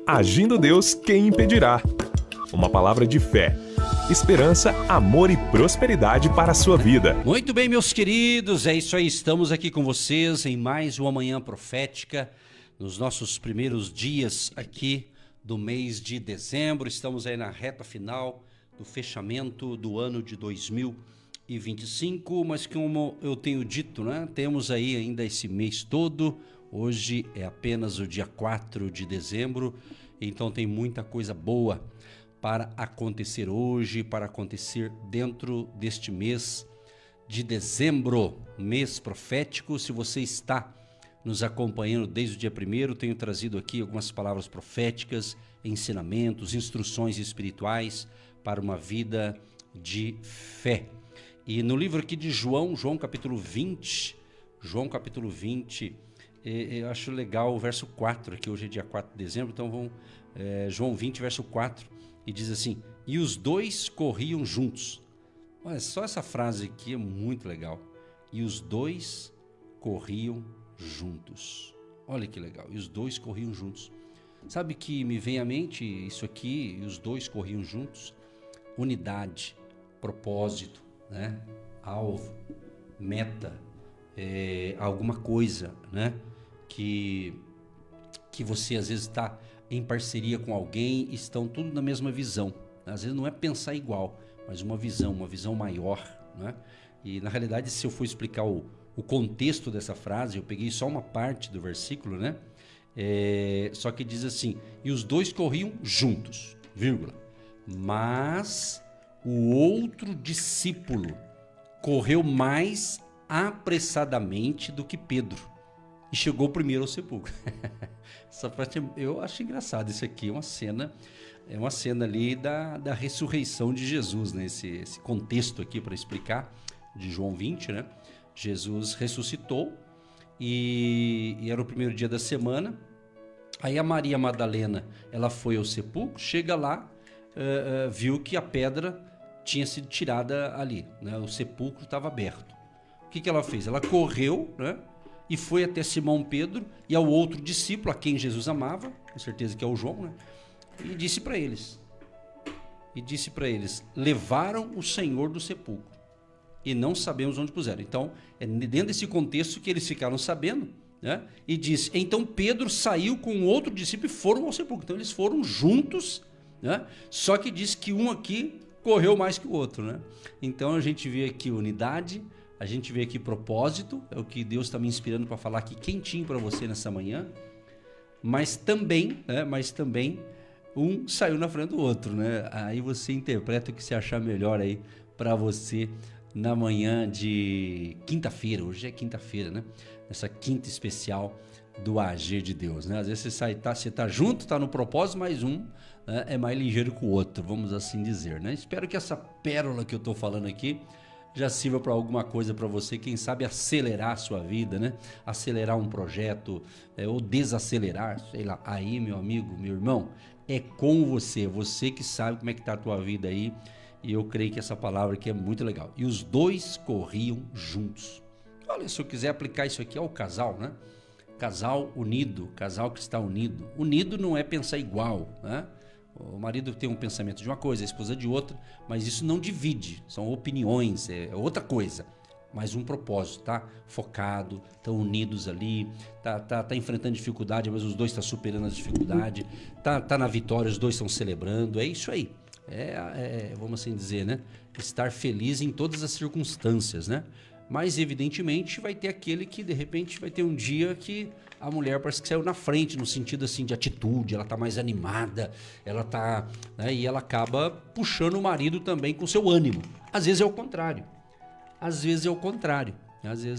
Agindo Deus, quem impedirá? Uma palavra de fé, esperança, amor e prosperidade para a sua vida. Muito bem, meus queridos, é isso aí, estamos aqui com vocês em mais uma manhã profética, nos nossos primeiros dias aqui do mês de dezembro. Estamos aí na reta final do fechamento do ano de 2025, mas como eu tenho dito, né, temos aí ainda esse mês todo. Hoje é apenas o dia 4 de dezembro, então tem muita coisa boa para acontecer hoje, para acontecer dentro deste mês de dezembro, mês profético. Se você está nos acompanhando desde o dia 1º, tenho trazido aqui algumas palavras proféticas, ensinamentos, instruções espirituais para uma vida de fé. E no livro aqui de João capítulo 20, eu acho legal o verso 4, aqui hoje é dia 4 de dezembro, então vamos, João 20, verso 4, e diz assim: e os dois corriam juntos. Olha, só essa frase aqui é muito legal. E os dois corriam juntos. Olha que legal, e os dois corriam juntos. Sabe que me vem à mente isso aqui, e os dois corriam juntos? Unidade, propósito, né? Alvo, meta, alguma coisa, né? Que você às vezes está em parceria com alguém, estão tudo na mesma visão. Às vezes não é pensar igual, mas uma visão maior, né? E na realidade, se eu for explicar o contexto dessa frase, eu peguei só uma parte do versículo, né? Só que diz assim: e os dois corriam juntos, vírgula, mas o outro discípulo correu mais apressadamente do que Pedro e chegou primeiro ao sepulcro. Essa parte eu acho engraçado. Isso aqui é uma cena ali da ressurreição de Jesus, né? Esse contexto aqui para explicar de João 20, né? Jesus ressuscitou e era o primeiro dia da semana. Aí a Maria Madalena, ela foi ao sepulcro, chega lá, viu que a pedra tinha sido tirada ali, né? O sepulcro estava aberto. O que ela fez? Ela correu, né? E foi até Simão Pedro e ao outro discípulo, a quem Jesus amava, com certeza que é o João, né? E disse para eles, levaram o Senhor do sepulcro e não sabemos onde puseram. Então, é dentro desse contexto que eles ficaram sabendo, né? E disse, então Pedro saiu com outro discípulo e foram ao sepulcro. Então, eles foram juntos, né? Só que diz que um aqui correu mais que o outro, né? Então, a gente vê aqui unidade, a gente vê aqui propósito, é o que Deus está me inspirando para falar aqui quentinho para você nessa manhã, mas também um saiu na frente do outro, né? Aí você interpreta o que você achar melhor aí para você na manhã de quinta-feira. Hoje é quinta-feira, né? Essa quinta especial do Agir de Deus, né? Às vezes você tá junto, tá no propósito, mas um, né, é mais ligeiro que o outro, vamos assim dizer, né? Espero que essa pérola que eu tô falando aqui já sirva para alguma coisa para você, quem sabe acelerar a sua vida, né? Acelerar um projeto, ou desacelerar, sei lá. Aí, meu amigo, meu irmão, é com você que sabe como é que tá a tua vida aí, e eu creio que essa palavra aqui é muito legal. E os dois corriam juntos. Olha, se eu quiser aplicar isso aqui ao casal, né? Casal unido, casal que está unido. Unido não é pensar igual, né? O marido tem um pensamento de uma coisa, a esposa de outra, mas isso não divide, são opiniões, é outra coisa, mas um propósito, tá? Focado, estão unidos ali, tá enfrentando dificuldade, mas os dois estão superando a dificuldade, tá na vitória, os dois estão celebrando, é isso aí, vamos assim dizer, né? Estar feliz em todas as circunstâncias, né? Mas evidentemente vai ter aquele que de repente vai ter um dia que a mulher parece que saiu na frente, no sentido assim de atitude, ela tá mais animada, ela tá, né, e ela acaba puxando o marido também com seu ânimo. Às vezes é o contrário. Às vezes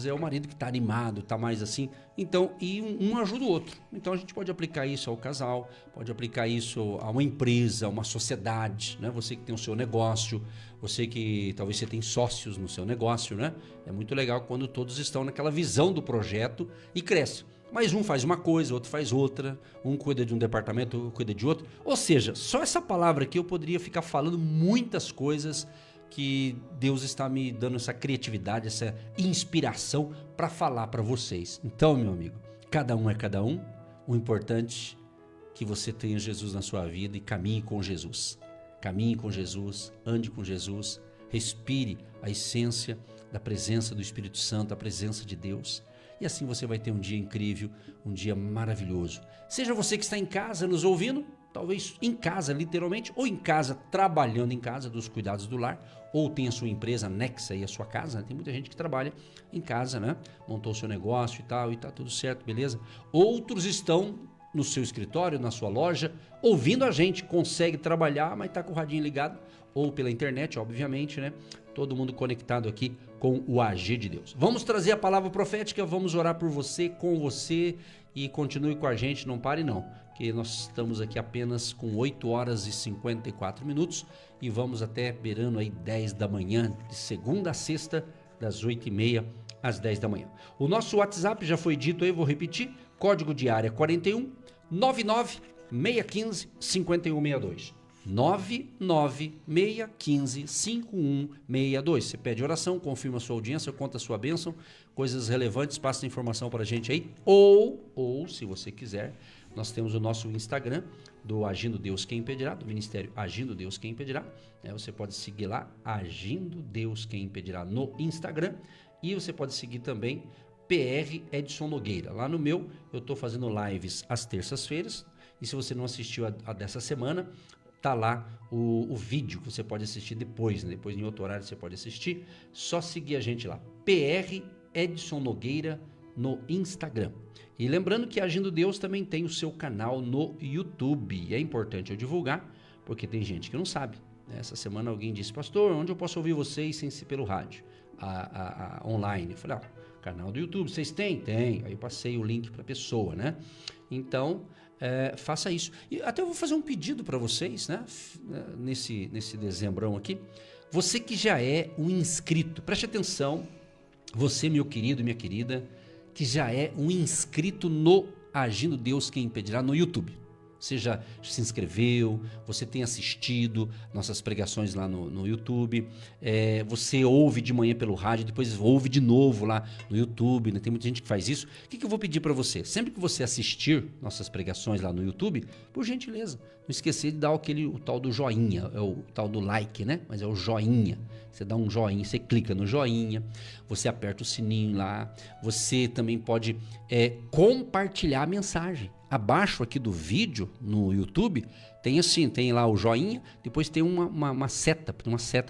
é o marido que tá animado, tá mais assim. Então, e um ajuda o outro. Então a gente pode aplicar isso ao casal, pode aplicar isso a uma empresa, a uma sociedade, né? Você que tem o seu negócio, você que talvez você tem sócios no seu negócio, né? É muito legal quando todos estão naquela visão do projeto e cresce. Mas um faz uma coisa, outro faz outra, um cuida de um departamento, outro cuida de outro. Ou seja, só essa palavra aqui eu poderia ficar falando muitas coisas que Deus está me dando essa criatividade, essa inspiração para falar para vocês. Então, meu amigo, cada um é cada um. O importante que você tenha Jesus na sua vida e caminhe com Jesus. Caminhe com Jesus, ande com Jesus, respire a essência da presença do Espírito Santo, a presença de Deus. E assim você vai ter um dia incrível, um dia maravilhoso. Seja você que está em casa nos ouvindo, talvez em casa literalmente, ou em casa trabalhando em casa, dos cuidados do lar, ou tem a sua empresa anexa aí à sua casa, né? Tem muita gente que trabalha em casa, né? Montou o seu negócio e tal, e tá tudo certo, beleza? Outros estão no seu escritório, na sua loja, ouvindo a gente, consegue trabalhar, mas tá com o radinho ligado, ou pela internet, obviamente, né? Todo mundo conectado aqui com o agir de Deus. Vamos trazer a palavra profética, vamos orar por você, com você, e continue com a gente, não pare não, que nós estamos aqui apenas com 8 horas e 54 minutos e vamos até beirando aí 10 da manhã, de segunda a sexta, das 8h30 às 10 da manhã. O nosso WhatsApp já foi dito aí, vou repetir, código de área 41 99 615 5162. 996155162. Você pede oração, confirma a sua audiência, conta a sua bênção, coisas relevantes, passa a informação para a gente aí. Ou, se você quiser, nós temos o nosso Instagram do Agindo Deus Quem Impedirá, do Ministério Agindo Deus Quem Impedirá. Você pode seguir lá, Agindo Deus Quem Impedirá no Instagram. E você pode seguir também PR Edson Nogueira. Lá no meu, eu estou fazendo lives às terças-feiras. E se você não assistiu a dessa semana, tá lá o vídeo que você pode assistir depois, né? Depois em outro horário você pode assistir. Só seguir a gente lá, PR Edson Nogueira no Instagram. E lembrando que Agindo Deus também tem o seu canal no YouTube. E é importante eu divulgar, porque tem gente que não sabe. Essa semana alguém disse, pastor, onde eu posso ouvir vocês sem ser pelo rádio? Online. Eu falei, canal do YouTube, vocês têm? Tem. Aí eu passei o link para a pessoa, né? Então, faça isso. E até eu vou fazer um pedido para vocês, né? Nesse dezembrão aqui. Você que já é um inscrito, preste atenção, você, meu querido, minha querida, que já é um inscrito no Agindo Deus Quem Impedirá no YouTube. Você já se inscreveu, você tem assistido nossas pregações lá no YouTube, você ouve de manhã pelo rádio, depois ouve de novo lá no YouTube, né? Tem muita gente que faz isso. O que eu vou pedir para você? Sempre que você assistir nossas pregações lá no YouTube, por gentileza, não esquecer de dar o tal do joinha, é o tal do like, né? Mas é o joinha. Você dá um joinha, você clica no joinha, você aperta o sininho lá, você também pode compartilhar a mensagem. Abaixo aqui do vídeo no YouTube tem lá o joinha, depois tem uma seta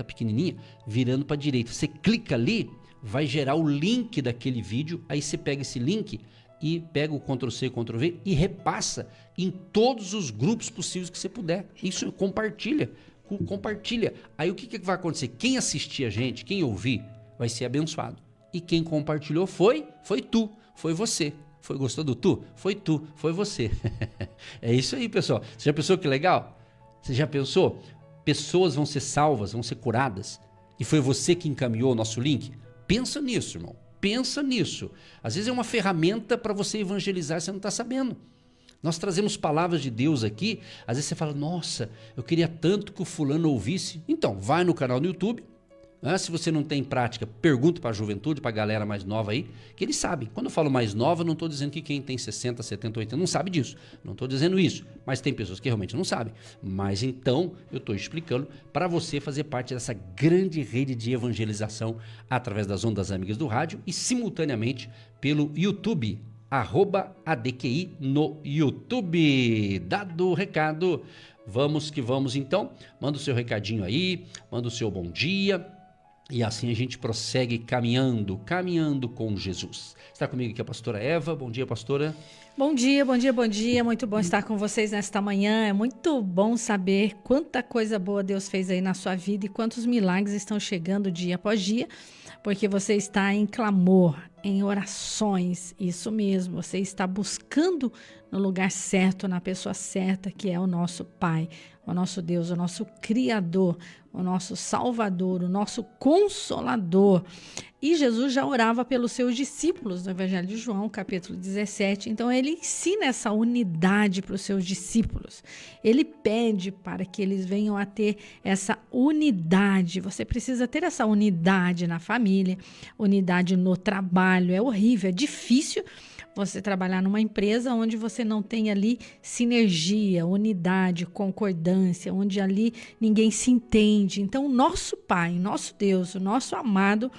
pequenininha virando para a direita. Você clica ali, vai gerar o link daquele vídeo, aí você pega esse link e pega o Ctrl+C, Ctrl+V e repassa em todos os grupos possíveis que você puder. Isso, compartilha. Aí o que vai acontecer? Quem assistir a gente, quem ouvir, vai ser abençoado. E quem compartilhou foi você. Gostou do tu? Foi você. É isso aí, pessoal. Você já pensou que legal? Você já pensou? Pessoas vão ser salvas, vão ser curadas. E foi você que encaminhou o nosso link? Pensa nisso, irmão. Pensa nisso. Às vezes é uma ferramenta para você evangelizar e você não está sabendo. Nós trazemos palavras de Deus aqui. Às vezes você fala, nossa, eu queria tanto que o fulano ouvisse. Então, vai no canal do YouTube. Se você não tem prática, pergunta para a juventude, para a galera mais nova aí, que eles sabem. Quando eu falo mais nova, não estou dizendo que quem tem 60, 70, 80 não sabe disso. Não estou dizendo isso. Mas tem pessoas que realmente não sabem. Mas então, eu estou explicando para você fazer parte dessa grande rede de evangelização através das ondas amigas do rádio e simultaneamente pelo YouTube, @ADQI no YouTube. Dado o recado, vamos que vamos então. Manda o seu recadinho aí, manda o seu bom dia. E assim a gente prossegue caminhando com Jesus. Está comigo aqui a pastora Eva. Bom dia, pastora. Bom dia. Muito bom estar com vocês nesta manhã. É muito bom saber quanta coisa boa Deus fez aí na sua vida e quantos milagres estão chegando dia após dia, porque você está em clamor, em orações. Isso mesmo, você está buscando no lugar certo, na pessoa certa, que é o nosso Pai, o nosso Deus, o nosso Criador, o nosso Salvador, o nosso Consolador. E Jesus já orava pelos seus discípulos no Evangelho de João, capítulo 17. Então, ele ensina essa unidade para os seus discípulos. Ele pede para que eles venham a ter essa unidade. Você precisa ter essa unidade na família, unidade no trabalho. É horrível, é difícil você trabalhar numa empresa onde você não tem ali sinergia, unidade, concordância, onde ali ninguém se entende. Então, o nosso Pai, nosso Deus, o nosso amado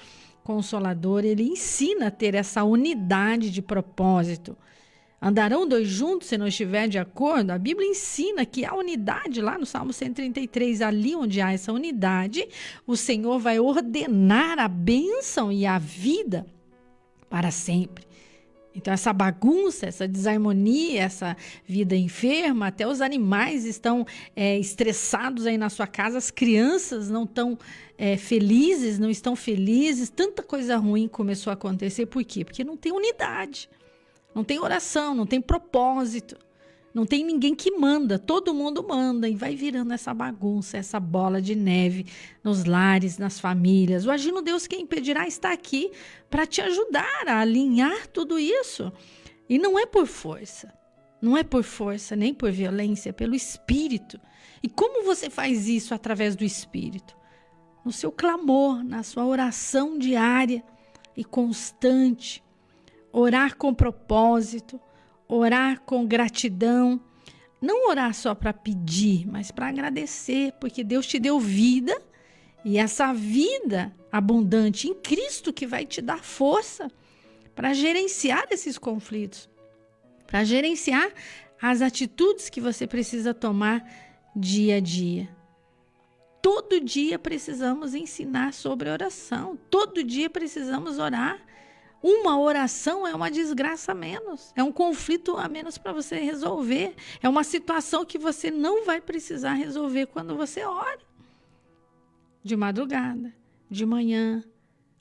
Consolador, ele ensina a ter essa unidade de propósito. Andarão dois juntos se não estiver de acordo? A Bíblia ensina que há unidade lá no Salmo 133, ali onde há essa unidade, o Senhor vai ordenar a bênção e a vida para sempre. Então, essa bagunça, essa desarmonia, essa vida enferma, até os animais estão estressados aí na sua casa, as crianças não estão felizes, não estão felizes, tanta coisa ruim começou a acontecer. Por quê? Porque não tem unidade, não tem oração, não tem propósito, não tem ninguém que manda, todo mundo manda e vai virando essa bagunça, essa bola de neve nos lares, nas famílias. O Agindo Deus Quem Impedirá está aqui para te ajudar a alinhar tudo isso. E não é por força, não é por força nem por violência, é pelo Espírito. E como você faz isso através do Espírito? No seu clamor, na sua oração diária e constante, orar com propósito, orar com gratidão, não orar só para pedir, mas para agradecer, porque Deus te deu vida e essa vida abundante em Cristo que vai te dar força para gerenciar esses conflitos, para gerenciar as atitudes que você precisa tomar dia a dia. Todo dia precisamos ensinar sobre oração, todo dia precisamos orar. Uma oração é uma desgraça a menos, é um conflito a menos para você resolver, é uma situação que você não vai precisar resolver quando você ora. De madrugada, de manhã,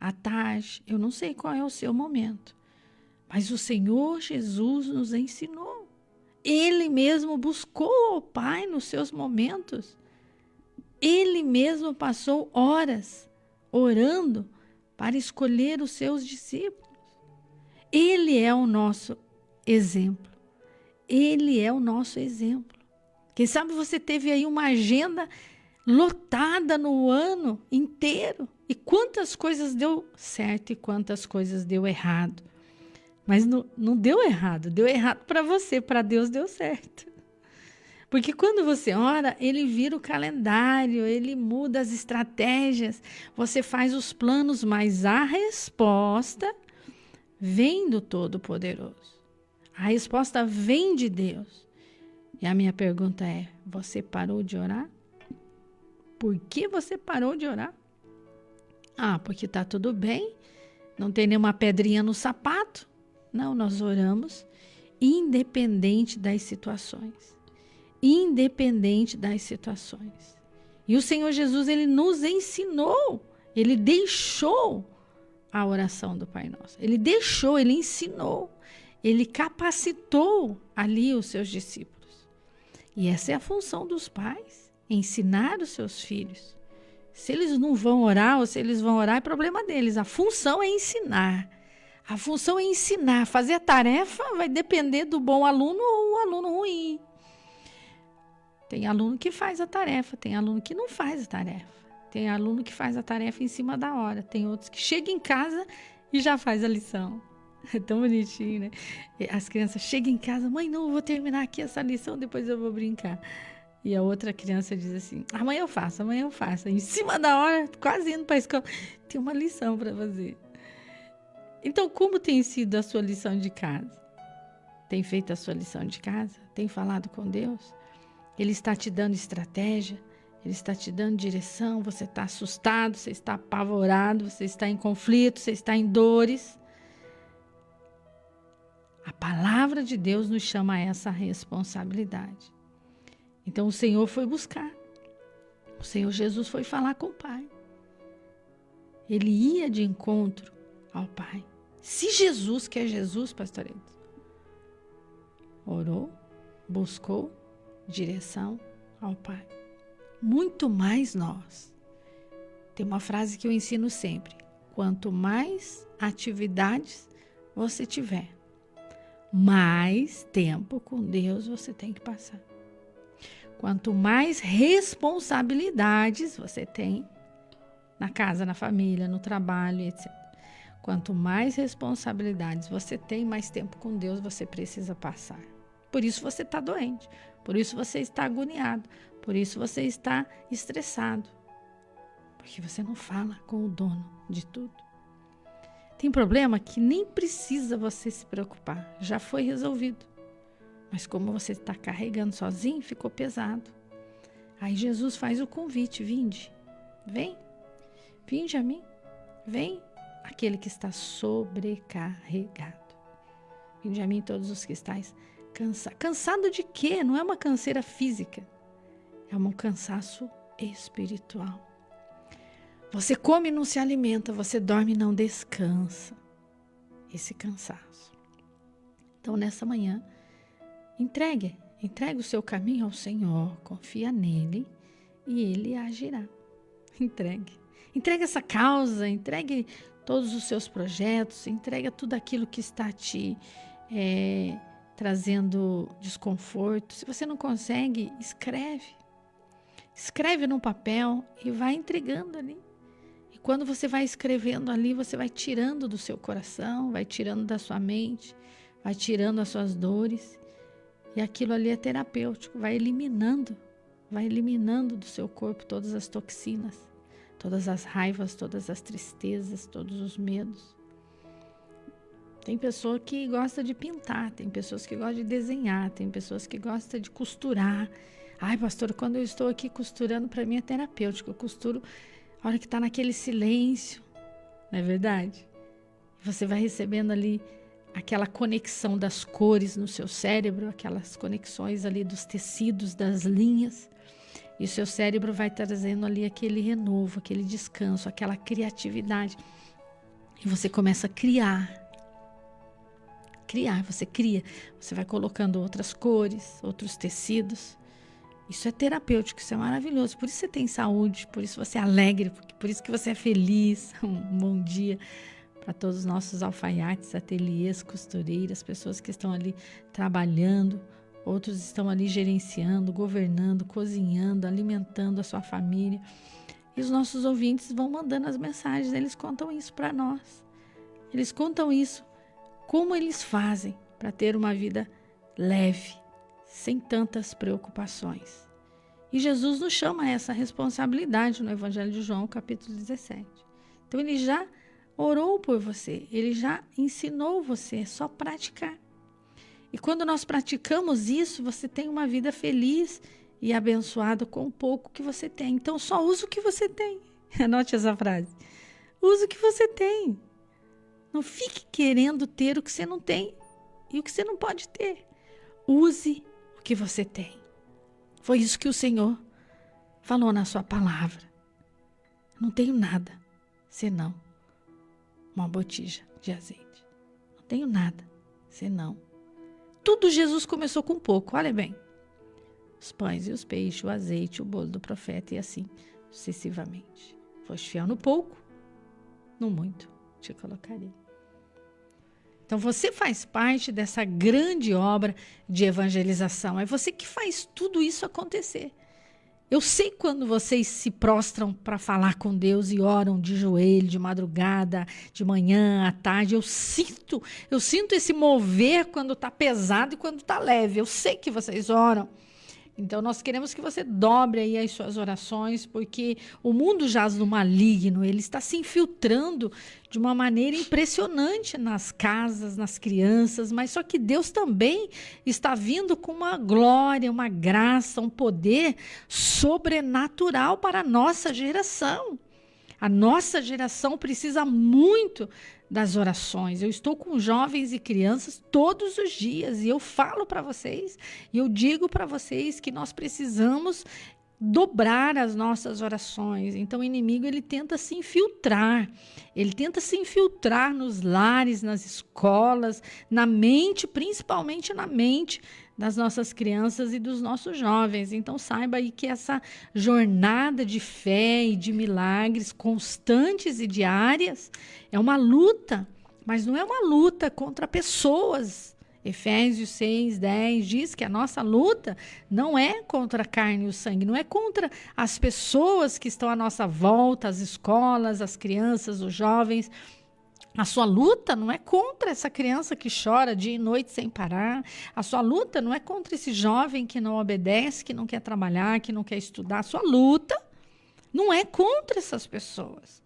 à tarde, eu não sei qual é o seu momento, mas o Senhor Jesus nos ensinou. Ele mesmo buscou ao Pai nos seus momentos. Ele mesmo passou horas orando para escolher os seus discípulos. Ele é o nosso exemplo. Ele é o nosso exemplo. Quem sabe você teve aí uma agenda lotada no ano inteiro. E quantas coisas deu certo e quantas coisas deu errado. Mas não deu errado para você, para Deus deu certo. Porque quando você ora, ele vira o calendário, ele muda as estratégias, você faz os planos, mas a resposta vem do Todo-Poderoso. A resposta vem de Deus. E a minha pergunta é, você parou de orar? Por que você parou de orar? Ah, porque está tudo bem, não tem nenhuma pedrinha no sapato. Não, nós oramos independente das situações. Independente das situações. E o Senhor Jesus, ele nos ensinou, ele deixou a oração do Pai Nosso. Ele deixou, ele ensinou, ele capacitou ali os seus discípulos. E essa é a função dos pais, ensinar os seus filhos. Se eles não vão orar ou se eles vão orar, é problema deles. A função é ensinar. A função é ensinar. Fazer a tarefa vai depender do bom aluno ou o aluno ruim. Tem aluno que faz a tarefa, tem aluno que não faz a tarefa. Tem aluno que faz a tarefa em cima da hora. Tem outros que chegam em casa e já faz a lição. É tão bonitinho, né? As crianças chegam em casa, mãe, não, eu vou terminar aqui essa lição, depois eu vou brincar. E a outra criança diz assim, amanhã eu faço. Em cima da hora, quase indo para a escola, tem uma lição para fazer. Então, como tem sido a sua lição de casa? Tem feito a sua lição de casa? Tem falado com Deus? Ele está te dando estratégia, ele está te dando direção, você está assustado, você está apavorado, você está em conflito, você está em dores. A palavra de Deus nos chama a essa responsabilidade. Então o Senhor foi buscar, o Senhor Jesus foi falar com o Pai. Ele ia de encontro ao Pai. Se Jesus, que é Jesus, pastorito, orou, buscou direção ao Pai. Muito mais nós. Tem uma frase que eu ensino sempre. Quanto mais atividades você tiver, mais tempo com Deus você tem que passar. Quanto mais responsabilidades você tem na casa, na família, no trabalho, etc. quanto mais responsabilidades você tem, mais tempo com Deus você precisa passar. Por isso você está doente, por isso você está agoniado, por isso você está estressado. Porque você não fala com o dono de tudo. Tem problema que nem precisa você se preocupar, já foi resolvido. Mas como você está carregando sozinho, ficou pesado. Aí Jesus faz o convite, vinde, vinde a mim, vem aquele que está sobrecarregado. Vinde a mim todos os que estáis cansados. Cansado de quê? Não é uma canseira física, é um cansaço espiritual. Você come e não se alimenta, você dorme e não descansa. Esse cansaço. Então, nessa manhã, entregue o seu caminho ao Senhor, confia nele e ele agirá. Entregue essa causa, entregue todos os seus projetos, entregue tudo aquilo que está te trazendo desconforto. Se você não consegue, escreve no papel e vai entregando ali. E quando você vai escrevendo ali, você vai tirando do seu coração, vai tirando da sua mente, vai tirando as suas dores. E aquilo ali é terapêutico, vai eliminando do seu corpo todas as toxinas, todas as raivas, todas as tristezas, todos os medos. Tem pessoa que gosta de pintar, tem pessoas que gostam de desenhar, tem pessoas que gostam de costurar. Ai, pastor, quando eu estou aqui costurando, para mim é terapêutico. Eu costuro a hora que está naquele silêncio, não é verdade? Você vai recebendo ali aquela conexão das cores no seu cérebro, aquelas conexões ali dos tecidos, das linhas. E o seu cérebro vai trazendo ali aquele renovo, aquele descanso, aquela criatividade. E você começa a criar, você cria. Você vai colocando outras cores, outros tecidos. Isso é terapêutico, isso é maravilhoso. Por isso você tem saúde, por isso você é alegre, por isso que você é feliz. Um bom dia para todos os nossos alfaiates, ateliês, costureiras, pessoas que estão ali trabalhando, outros estão ali gerenciando, governando, cozinhando, alimentando a sua família. E os nossos ouvintes vão mandando as mensagens, eles contam isso para nós. Eles contam isso, como eles fazem para ter uma vida leve, sem tantas preocupações. E Jesus nos chama a essa responsabilidade no Evangelho de João, capítulo 17. Então ele já orou por você, ele já ensinou você, é só praticar. E quando nós praticamos isso, você tem uma vida feliz e abençoada com o pouco que você tem. Então só use o que você tem. Anote essa frase. Use o que você tem. Não fique querendo ter o que você não tem e o que você não pode ter. Use o que você tem. Foi isso que o Senhor falou na sua palavra. Não tenho nada senão uma botija de azeite. Não tenho nada senão. Tudo Jesus começou com pouco, olha bem. Os pães e os peixes, o azeite, o bolo do profeta e assim sucessivamente. Foste fiel no pouco, no muito te colocarei. Então você faz parte dessa grande obra de evangelização. É você que faz tudo isso acontecer. Eu sei quando vocês se prostram para falar com Deus e oram de joelho, de madrugada, de manhã, à tarde. Eu sinto esse mover quando está pesado e quando está leve. Eu sei que vocês oram. Então, nós queremos que você dobre aí as suas orações, porque o mundo jaz no maligno, ele está se infiltrando de uma maneira impressionante nas casas, nas crianças, mas só que Deus também está vindo com uma glória, uma graça, um poder sobrenatural para a nossa geração. A nossa geração precisa muito das orações. Eu estou com jovens e crianças todos os dias e eu falo para vocês, e eu digo para vocês que nós precisamos dobrar as nossas orações. Então o inimigo ele tenta se infiltrar nos lares, nas escolas, na mente, principalmente na mente das nossas crianças e dos nossos jovens. Então saiba aí que essa jornada de fé e de milagres constantes e diárias é uma luta, mas não é uma luta contra pessoas. Efésios 6:10 diz que a nossa luta não é contra a carne e o sangue, não é contra as pessoas que estão à nossa volta, as escolas, as crianças, os jovens. A sua luta não é contra essa criança que chora dia e noite sem parar. A sua luta não é contra esse jovem que não obedece, que não quer trabalhar, que não quer estudar. A sua luta não é contra essas pessoas.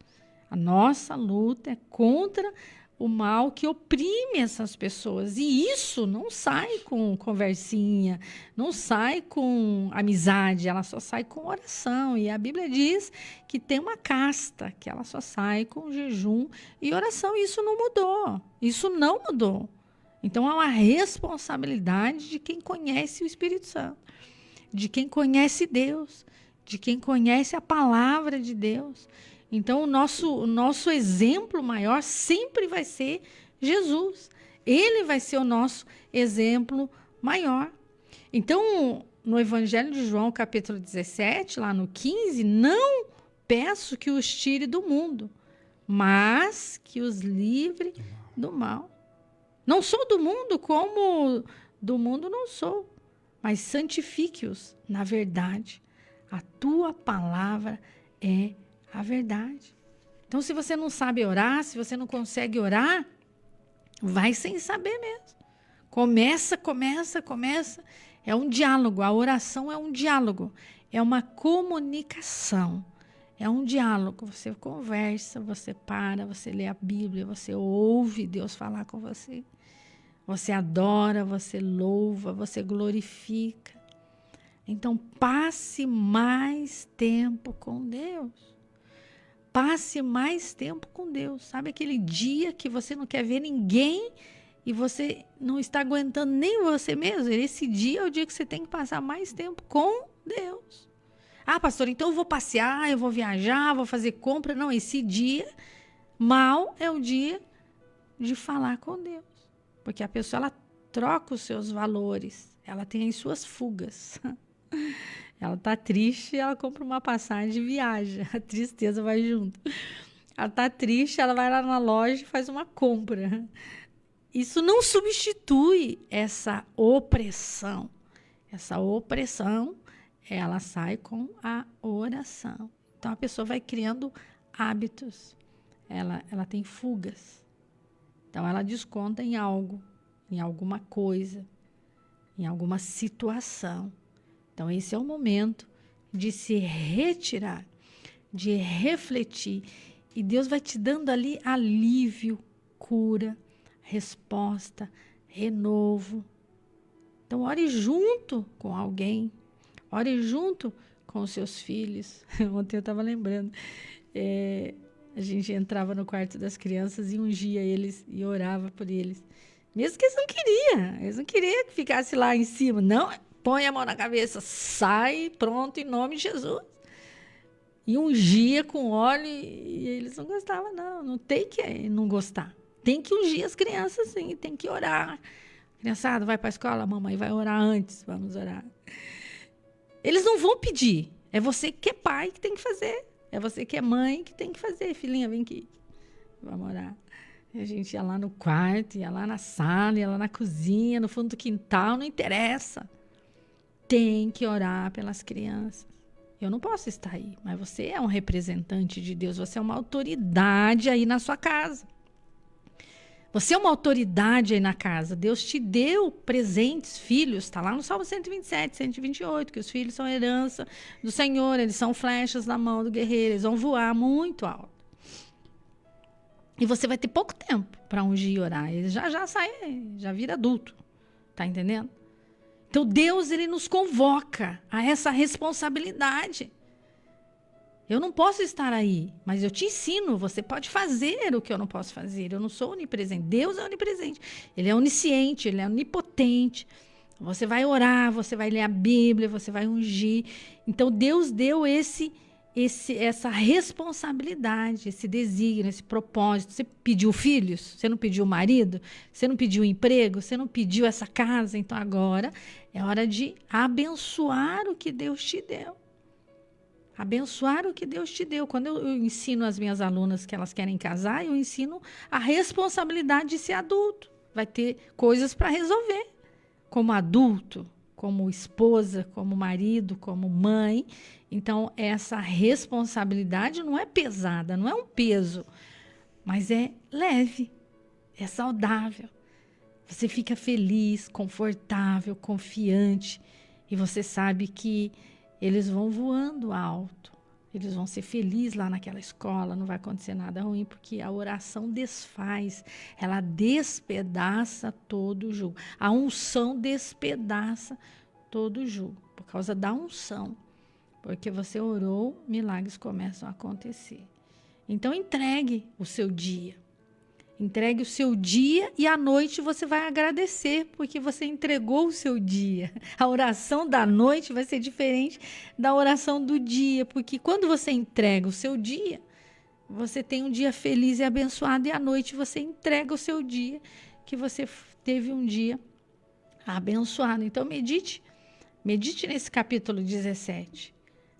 A nossa luta é contra o mal que oprime essas pessoas. E isso não sai com conversinha, não sai com amizade, ela só sai com oração. E a Bíblia diz que tem uma casta, que ela só sai com jejum e oração. E isso não mudou. Isso não mudou. Então, é uma responsabilidade de quem conhece o Espírito Santo, de quem conhece Deus, de quem conhece a palavra de Deus. Então, o nosso exemplo maior sempre vai ser Jesus. Ele vai ser o nosso exemplo maior. Então, no Evangelho de João, capítulo 17, lá no 15, não peço que os tire do mundo, mas que os livre do mal. Não sou do mundo como do mundo não sou, mas santifique-os na verdade. A tua palavra é a verdade. Então, se você não sabe orar, se você não consegue orar, vai sem saber mesmo. Começa. É um diálogo. A oração é um diálogo. É uma comunicação. É um diálogo. Você conversa, você para, você lê a Bíblia, você ouve Deus falar com você. Você adora, você louva, você glorifica. Então, passe mais tempo com Deus. Passe mais tempo com Deus. Sabe aquele dia que você não quer ver ninguém e você não está aguentando nem você mesmo? Esse dia é o dia que você tem que passar mais tempo com Deus. Ah, pastor, então eu vou passear, eu vou viajar, vou fazer compra. Não, esse dia mal é o dia de falar com Deus. Porque a pessoa, ela troca os seus valores. Ela tem as suas fugas. Ela tá triste, ela compra uma passagem e viaja. A tristeza vai junto. Ela tá triste, ela vai lá na loja e faz uma compra. Isso não substitui essa opressão. Essa opressão, ela sai com a oração. Então, a pessoa vai criando hábitos. Ela tem fugas. Então, ela desconta em algo, em alguma coisa, em alguma situação. Então, esse é o momento de se retirar, de refletir. E Deus vai te dando ali alívio, cura, resposta, renovo. Então, ore junto com alguém. Ore junto com os seus filhos. Ontem eu estava lembrando. A gente entrava no quarto das crianças e ungia eles e orava por eles. Mesmo que eles não queriam. Eles não queriam que ficasse lá em cima. Não, põe a mão na cabeça, sai, pronto, em nome de Jesus. E ungia com óleo e eles não gostavam, não. Não tem que não gostar. Tem que ungir as crianças, sim, tem que orar. Criançada, vai para a escola, a mamãe vai orar antes, vamos orar. Eles não vão pedir. É você que é pai que tem que fazer. É você que é mãe que tem que fazer. Filhinha, vem aqui. Vamos orar. E a gente ia lá no quarto, ia lá na sala, ia lá na cozinha, no fundo do quintal, não interessa. Tem que orar pelas crianças. Eu não posso estar aí, mas você é um representante de Deus, você é uma autoridade aí na sua casa. Você é uma autoridade aí na casa. Deus te deu presentes, filhos. Está lá no Salmo 127, 128, que os filhos são herança do Senhor. Eles são flechas na mão do guerreiro. Eles vão voar muito alto. E você vai ter pouco tempo para ungir e orar. Ele já sai, já vira adulto. Tá entendendo? Então, Deus, ele nos convoca a essa responsabilidade. Eu não posso estar aí, mas eu te ensino. Você pode fazer o que eu não posso fazer. Eu não sou onipresente. Deus é onipresente. Ele é onisciente, ele é onipotente. Você vai orar, você vai ler a Bíblia, você vai ungir. Então, Deus deu essa responsabilidade, esse desígnio, esse propósito. Você pediu filhos? Você não pediu marido? Você não pediu emprego? Você não pediu essa casa? Então, agora é hora de abençoar o que Deus te deu. Abençoar o que Deus te deu. Quando eu ensino as minhas alunas que elas querem casar, eu ensino a responsabilidade de ser adulto. Vai ter coisas para resolver. Como adulto, como esposa, como marido, como mãe. Então, essa responsabilidade não é pesada, não é um peso. mas é leve, é saudável. Você fica feliz, confortável, confiante, e você sabe que eles vão voando alto. Eles vão ser felizes lá naquela escola, não vai acontecer nada ruim, porque a oração desfaz, ela despedaça todo o jugo. A unção despedaça todo o jugo, por causa da unção. Porque você orou, milagres começam a acontecer. Então entregue o seu dia. Entregue o seu dia e à noite você vai agradecer, porque você entregou o seu dia. A oração da noite vai ser diferente da oração do dia, porque quando você entrega o seu dia, você tem um dia feliz e abençoado, e à noite você entrega o seu dia, que você teve um dia abençoado. Então medite nesse capítulo 17,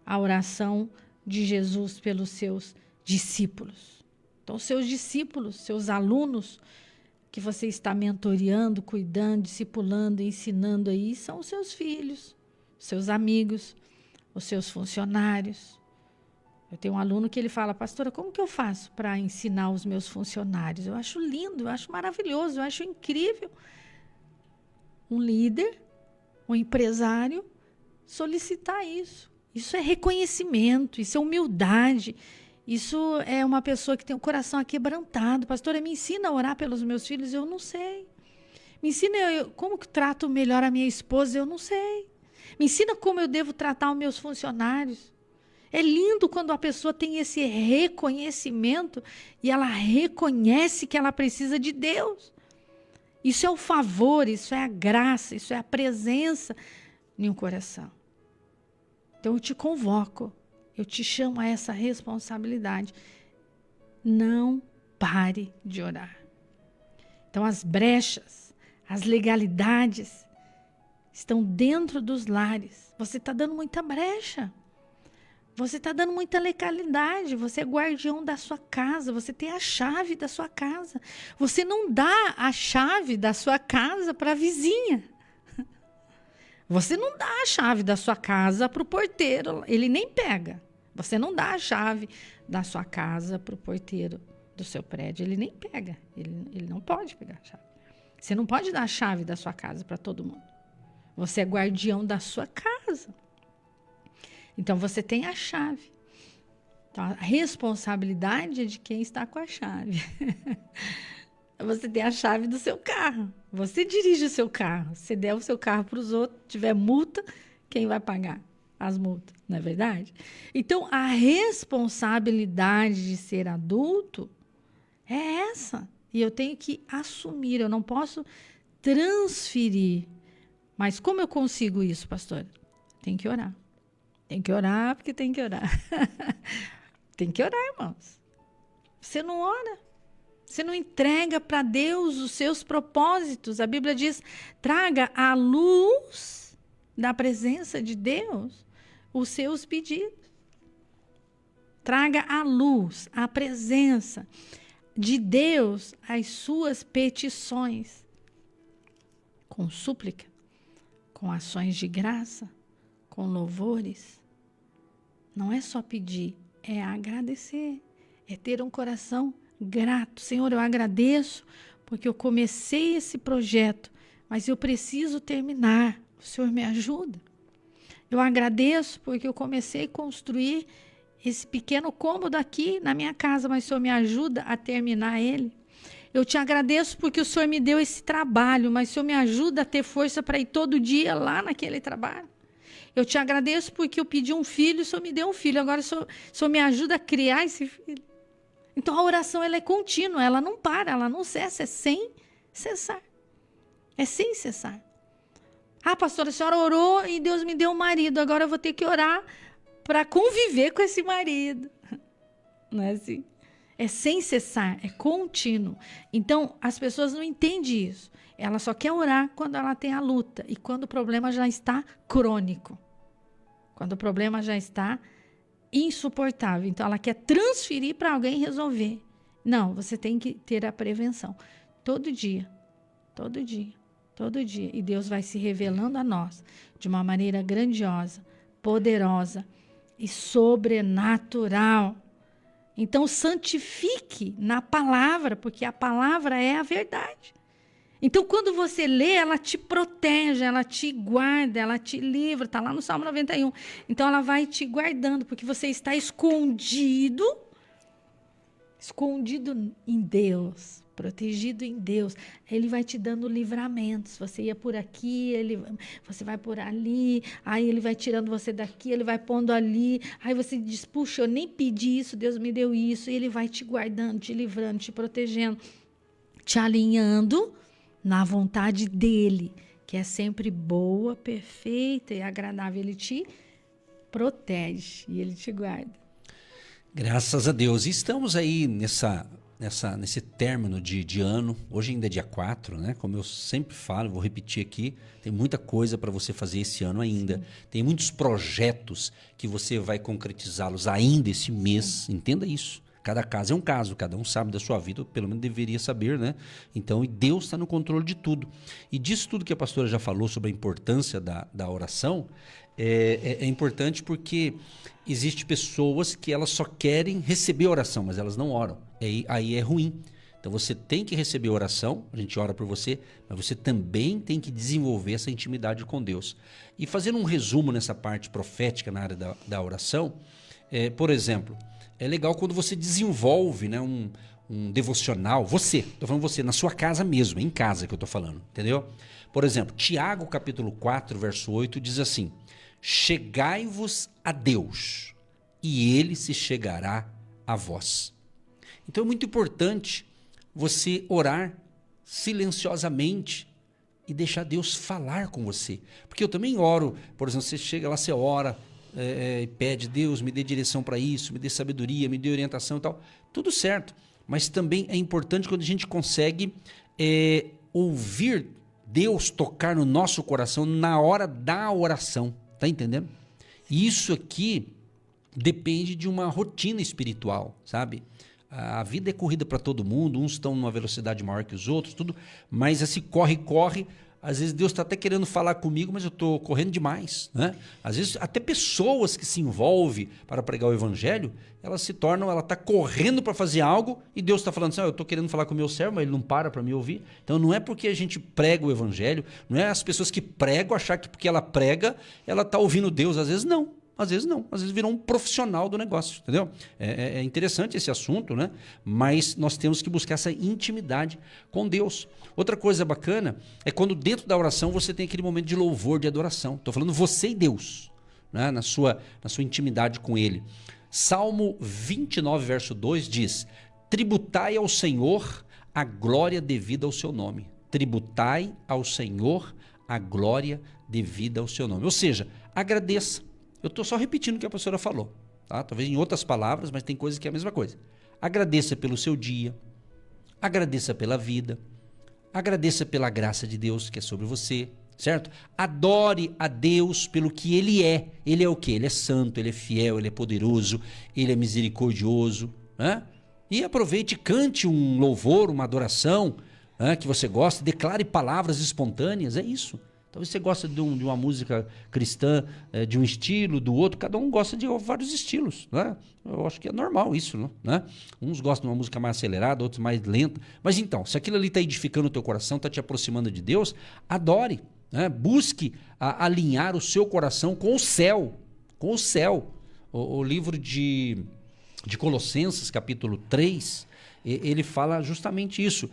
a oração de Jesus pelos seus discípulos. Então, seus discípulos, seus alunos que você está mentoreando, cuidando, discipulando, ensinando aí, são os seus filhos, seus amigos, os seus funcionários. Eu tenho um aluno que ele fala: pastora, como que eu faço para ensinar os meus funcionários? Eu acho lindo, eu acho maravilhoso, eu acho incrível. Um líder, um empresário, solicitar isso. Isso é reconhecimento, isso é humildade. Isso é uma pessoa que tem o coração aquebrantado. Pastora, me ensina a orar pelos meus filhos? Eu não sei. Me ensina como que trato melhor a minha esposa? Eu não sei. Me ensina como eu devo tratar os meus funcionários. É lindo quando a pessoa tem esse reconhecimento e ela reconhece que ela precisa de Deus. Isso é o favor, isso é a graça, isso é a presença em um coração. Então eu te convoco. Eu te chamo a essa responsabilidade. Não pare de orar. Então, as brechas, as legalidades estão dentro dos lares. Você está dando muita brecha. Você está dando muita legalidade. Você é guardião da sua casa. Você tem a chave da sua casa. Você não dá a chave da sua casa para a vizinha. Você não dá a chave da sua casa para o porteiro, ele nem pega. Você não dá a chave da sua casa para o porteiro do seu prédio, ele nem pega. Ele não pode pegar a chave. Você não pode dar a chave da sua casa para todo mundo. Você é guardião da sua casa. Então, você tem a chave. Então, a responsabilidade é de quem está com a chave. Você tem a chave do seu carro. Você dirige o seu carro. Se der o seu carro para os outros, tiver multa, quem vai pagar as multas? Não é verdade? Então, a responsabilidade de ser adulto é essa. E eu tenho que assumir. Eu não posso transferir. Mas como eu consigo isso, pastora? Tem que orar. Tem que orar porque tem que orar. Tem que orar, irmãos. Você não ora. Você não entrega para Deus os seus propósitos. A Bíblia diz: traga à luz da presença de Deus os seus pedidos. Traga à luz, à presença de Deus, as suas petições. Com súplica, com ações de graça, com louvores. Não é só pedir, é agradecer. É ter um coração grato. Senhor, eu agradeço porque eu comecei esse projeto, mas eu preciso terminar. O Senhor me ajuda. Eu agradeço porque eu comecei a construir esse pequeno cômodo aqui na minha casa, mas o Senhor me ajuda a terminar ele. Eu te agradeço porque o Senhor me deu esse trabalho, mas o Senhor me ajuda a ter força para ir todo dia lá naquele trabalho. Eu te agradeço porque eu pedi um filho, o Senhor me deu um filho, agora o Senhor me ajuda a criar esse filho. Então, a oração ela é contínua, ela não para, ela não cessa, é sem cessar. É sem cessar. Ah, pastora, a senhora orou e Deus me deu um marido, agora eu vou ter que orar para conviver com esse marido. Não é assim? É sem cessar, é contínuo. Então, as pessoas não entendem isso. Ela só quer orar quando ela tem a luta e quando o problema já está crônico. Quando o problema já está insuportável. Então, ela quer transferir para alguém resolver. Não, você tem que ter a prevenção. Todo dia, todo dia, todo dia. E Deus vai se revelando a nós de uma maneira grandiosa, poderosa e sobrenatural. Então, santifique na palavra, porque a palavra é a verdade. Então, quando você lê, ela te protege, ela te guarda, ela te livra. Está lá no Salmo 91. Então, ela vai te guardando, porque você está escondido em Deus, protegido em Deus. Ele vai te dando livramentos. Você ia por aqui, você vai por ali, aí ele vai tirando você daqui, ele vai pondo ali. Aí você diz, puxa, eu nem pedi isso, Deus me deu isso. E ele vai te guardando, te livrando, te protegendo, te alinhando na vontade dele, que é sempre boa, perfeita e agradável. Ele te protege e ele te guarda. Graças a Deus. E estamos aí nesse término de ano. Hoje ainda é dia 4, né? Como eu sempre falo, vou repetir aqui, tem muita coisa para você fazer esse ano ainda. Sim. Tem muitos projetos que você vai concretizá-los ainda esse mês. Sim. Entenda isso. Cada caso é um caso, cada um sabe da sua vida, ou pelo menos deveria saber, né? Então, e Deus está no controle de tudo. E disso tudo que a pastora já falou sobre a importância da oração, é importante porque existem pessoas que elas só querem receber oração, mas elas não oram. Aí é ruim. Então, você tem que receber oração, a gente ora por você, mas você também tem que desenvolver essa intimidade com Deus. E fazendo um resumo nessa parte profética na área da oração, por exemplo, é legal quando você desenvolve, né, um devocional, estou falando você, na sua casa mesmo, em casa que eu estou falando, entendeu? Por exemplo, Tiago capítulo 4, verso 8 diz assim, chegai-vos a Deus e ele se chegará a vós. Então é muito importante você orar silenciosamente e deixar Deus falar com você. Porque eu também oro, por exemplo, você chega lá, você ora, e pede, Deus, me dê direção para isso, me dê sabedoria, me dê orientação e tal. Tudo certo. Mas também é importante quando a gente consegue ouvir Deus tocar no nosso coração na hora da oração. Tá entendendo? Isso aqui depende de uma rotina espiritual, sabe? A vida é corrida para todo mundo, uns estão numa velocidade maior que os outros, tudo, mas esse corre, às vezes Deus está até querendo falar comigo, mas eu estou correndo demais, né? Às vezes até pessoas que se envolvem para pregar o evangelho, ela está correndo para fazer algo e Deus está falando assim, eu estou querendo falar com o meu servo, mas ele não para me ouvir. Então não é porque a gente prega o evangelho, não é as pessoas que pregam achar que porque ela prega, ela está ouvindo Deus, às vezes não. Às vezes virou um profissional do negócio, entendeu? É interessante esse assunto, né? Mas nós temos que buscar essa intimidade com Deus. Outra coisa bacana é quando dentro da oração você tem aquele momento de louvor, de adoração. Estou falando você e Deus, né? Na sua intimidade com Ele. Salmo 29, verso 2 diz, tributai ao Senhor a glória devida ao seu nome. Tributai ao Senhor a glória devida ao seu nome. Ou seja, agradeça. Eu estou só repetindo o que a pastora falou, tá? Talvez em outras palavras, mas tem coisas que é a mesma coisa. Agradeça pelo seu dia, agradeça pela vida, agradeça pela graça de Deus que é sobre você, certo? Adore a Deus pelo que Ele é. Ele é o quê? Ele é santo, Ele é fiel, Ele é poderoso, Ele é misericordioso, né? E aproveite, cante um louvor, uma adoração, né, que você gosta, declare palavras espontâneas, é isso. Talvez você goste de uma música cristã, de um estilo, do outro. Cada um gosta de vários estilos, né? Eu acho que é normal isso, né? Uns gostam de uma música mais acelerada, outros mais lenta. Mas então, se aquilo ali está edificando o teu coração, está te aproximando de Deus, adore, né? Busque alinhar o seu coração com o céu. Com o céu. O livro de Colossenses, capítulo 3, ele fala justamente isso.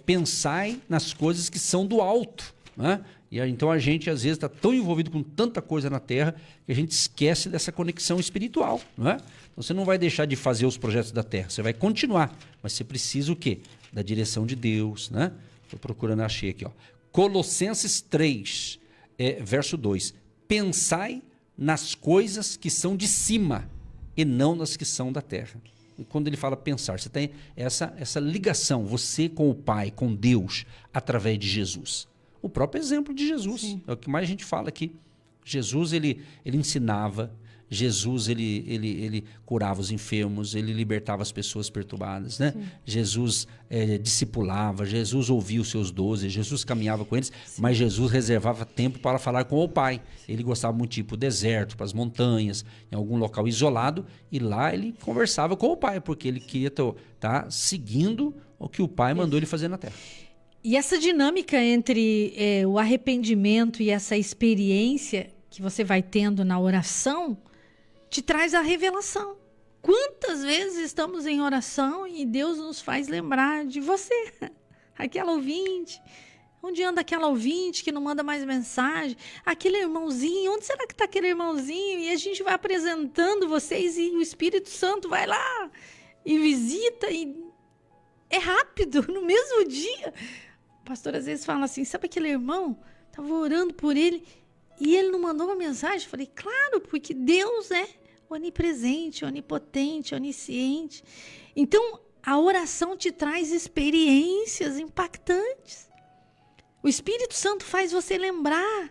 Pensai nas coisas que são do alto, né? E então a gente às vezes está tão envolvido com tanta coisa na terra que a gente esquece dessa conexão espiritual, não é? Então você não vai deixar de fazer os projetos da terra, você vai continuar, mas você precisa o quê? Da direção de Deus, né? Estou procurando, achei aqui, ó. Colossenses 3, verso 2. Pensai nas coisas que são de cima e não nas que são da terra. E quando ele fala pensar, você tem essa ligação, você com o Pai, com Deus, através de Jesus. O próprio exemplo de Jesus, sim, é o que mais a gente fala aqui. Jesus, ele ensinava, Jesus, ele curava os enfermos, ele libertava as pessoas perturbadas, né? Jesus discipulava, Jesus ouvia os seus 12, Jesus caminhava com eles, mas Jesus reservava tempo para falar com o Pai. Ele gostava muito de ir para o deserto, para as montanhas, em algum local isolado, e lá ele conversava com o Pai, porque ele queria estar seguindo o que o Pai mandou ele fazer na terra. E essa dinâmica entre o arrependimento e essa experiência que você vai tendo na oração te traz a revelação. Quantas vezes estamos em oração e Deus nos faz lembrar de você, aquela ouvinte, onde anda aquela ouvinte que não manda mais mensagem, aquele irmãozinho, onde será que está aquele irmãozinho? E a gente vai apresentando vocês e o Espírito Santo vai lá e visita e é rápido, no mesmo dia. O pastor às vezes fala assim, sabe aquele irmão? Estava orando por ele e ele não mandou uma mensagem. Eu falei, claro, porque Deus é onipresente, onipotente, onisciente. Então, a oração te traz experiências impactantes. O Espírito Santo faz você lembrar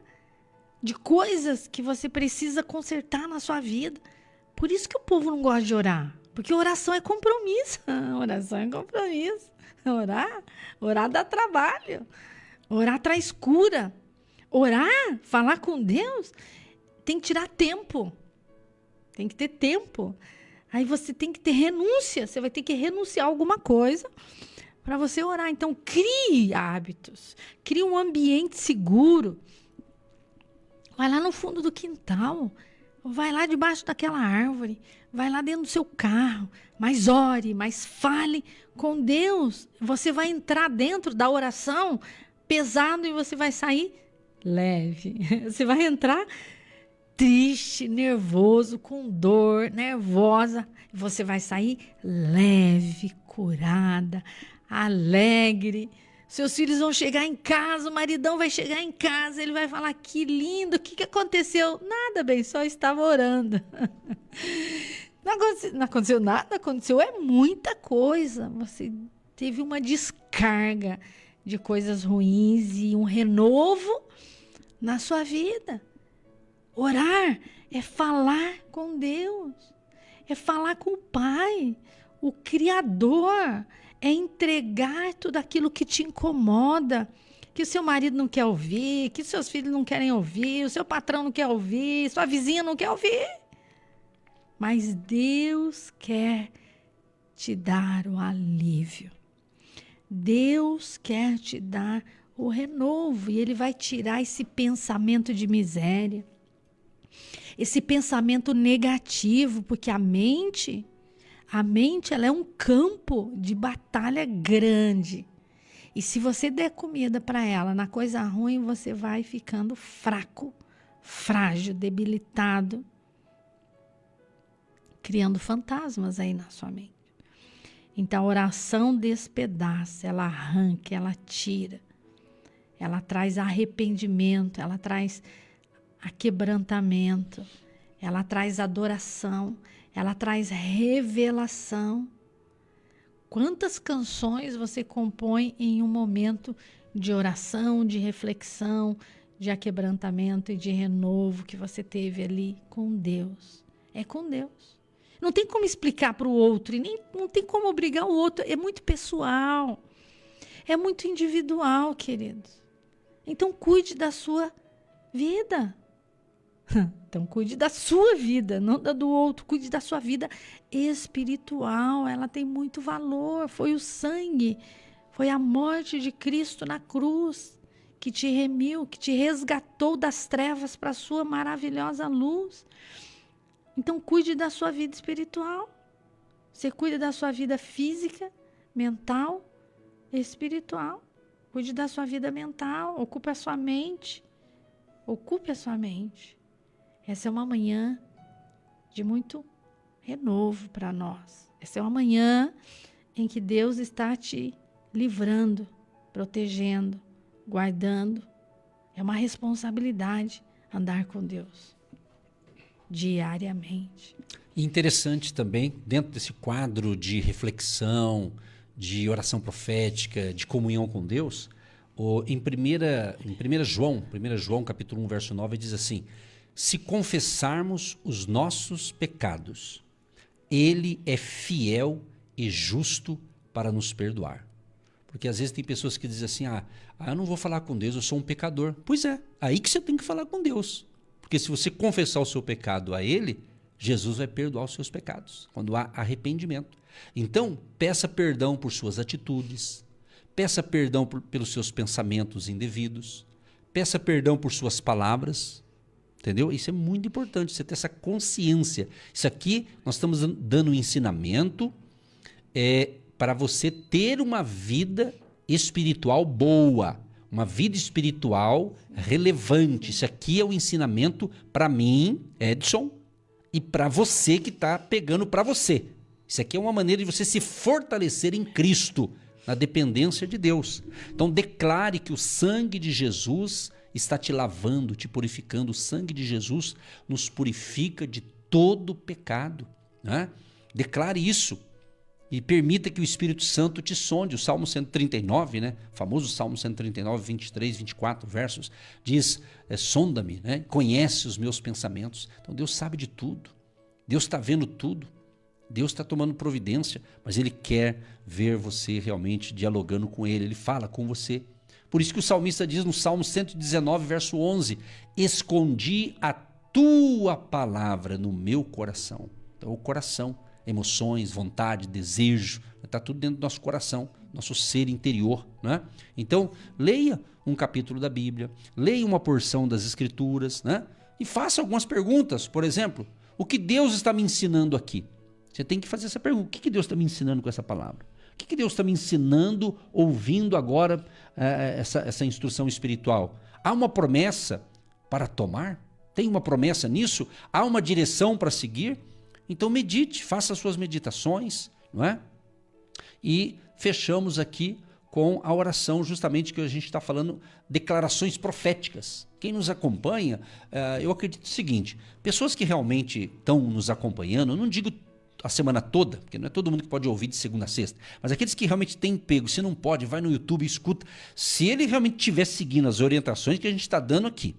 de coisas que você precisa consertar na sua vida. Por isso que o povo não gosta de orar. Porque oração é compromisso. Oração é compromisso. Orar dá trabalho. Orar traz cura. Orar, falar com Deus, tem que tirar tempo. Tem que ter tempo. Aí você tem que ter renúncia. Você vai ter que renunciar a alguma coisa para você orar. Então, crie hábitos. Crie um ambiente seguro. Vai lá no fundo do quintal. Vai lá debaixo daquela árvore. Vai lá dentro do seu carro. Mas ore, mas fale com Deus. Você vai entrar dentro da oração pesado e você vai sair leve. Você vai entrar triste, nervoso, com dor, nervosa. Você vai sair leve, curada, alegre. Seus filhos vão chegar em casa, o maridão vai chegar em casa, ele vai falar, que lindo, o que aconteceu? Nada, bem, só estava orando. Não aconteceu nada, aconteceu muita coisa. Você teve uma descarga de coisas ruins e um renovo na sua vida. Orar é falar com Deus, é falar com o Pai, o Criador, é entregar tudo aquilo que te incomoda, que o seu marido não quer ouvir, que seus filhos não querem ouvir, o seu patrão não quer ouvir, sua vizinha não quer ouvir. Mas Deus quer te dar o alívio. Deus quer te dar o renovo e Ele vai tirar esse pensamento de miséria, esse pensamento negativo, porque a mente ela é um campo de batalha grande. E se você der comida para ela na coisa ruim, você vai ficando fraco, frágil, debilitado, criando fantasmas aí na sua mente. Então a oração despedaça, ela arranca, ela tira. Ela traz arrependimento, ela traz aquebrantamento, ela traz adoração, ela traz revelação. Quantas canções você compõe em um momento de oração, de reflexão, de aquebrantamento e de renovo que você teve ali com Deus? É com Deus. Não tem como explicar para o outro, e nem não tem como obrigar o outro. É muito pessoal, é muito individual, queridos. Então, cuide da sua vida. Então, cuide da sua vida, não da do outro. Cuide da sua vida espiritual. Ela tem muito valor. Foi o sangue, foi a morte de Cristo na cruz que te remiu, que te resgatou das trevas para a sua maravilhosa luz. Então, cuide da sua vida espiritual. Você cuida da sua vida física, mental, espiritual. Cuide da sua vida mental. Ocupe a sua mente. Ocupe a sua mente. Essa é uma manhã de muito renovo para nós. Essa é uma manhã em que Deus está te livrando, protegendo, guardando. É uma responsabilidade andar com Deus diariamente. E interessante também, dentro desse quadro de reflexão, de oração profética, de comunhão com Deus, em 1 João capítulo 1, verso 9, diz assim: se confessarmos os nossos pecados, Ele é fiel e justo para nos perdoar. Porque às vezes tem pessoas que dizem assim, eu não vou falar com Deus, eu sou um pecador. Pois é, aí que você tem que falar com Deus. Porque se você confessar o seu pecado a Ele, Jesus vai perdoar os seus pecados, quando há arrependimento. Então, peça perdão por suas atitudes, peça perdão pelos seus pensamentos indevidos, peça perdão por suas palavras, entendeu? Isso é muito importante, você ter essa consciência. Isso aqui, nós estamos dando um ensinamento para você ter uma vida espiritual boa, uma vida espiritual relevante. Isso aqui é o ensinamento para mim, Edson, e para você que está pegando para você. Isso aqui é uma maneira de você se fortalecer em Cristo, na dependência de Deus. Então declare que o sangue de Jesus está te lavando, te purificando. O sangue de Jesus nos purifica de todo pecado, né? Declare isso. E permita que o Espírito Santo te sonde. O Salmo 139, né? O famoso Salmo 139, 23, 24 versos, diz, sonda-me, né? Conhece os meus pensamentos. Então Deus sabe de tudo. Deus está vendo tudo. Deus está tomando providência, mas Ele quer ver você realmente dialogando com Ele. Ele fala com você. Por isso que o salmista diz no Salmo 119, verso 11, escondi a tua palavra no meu coração. Então o coração, emoções, vontade, desejo, está tudo dentro do nosso coração, nosso ser interior, né? Então, leia um capítulo da Bíblia, leia uma porção das Escrituras, né? E faça algumas perguntas. Por exemplo, o que Deus está me ensinando aqui? Você tem que fazer essa pergunta. O que Deus está me ensinando com essa palavra? O que Deus está me ensinando, ouvindo agora essa instrução espiritual? Há uma promessa para tomar? Tem uma promessa nisso? Há uma direção para seguir? Então medite, faça as suas meditações, não é? E fechamos aqui com a oração justamente que a gente está falando, declarações proféticas. Quem nos acompanha, eu acredito o seguinte, pessoas que realmente estão nos acompanhando, eu não digo a semana toda, porque não é todo mundo que pode ouvir de segunda a sexta, mas aqueles que realmente têm pego, se não pode, vai no YouTube e escuta, se ele realmente estiver seguindo as orientações que a gente está dando aqui.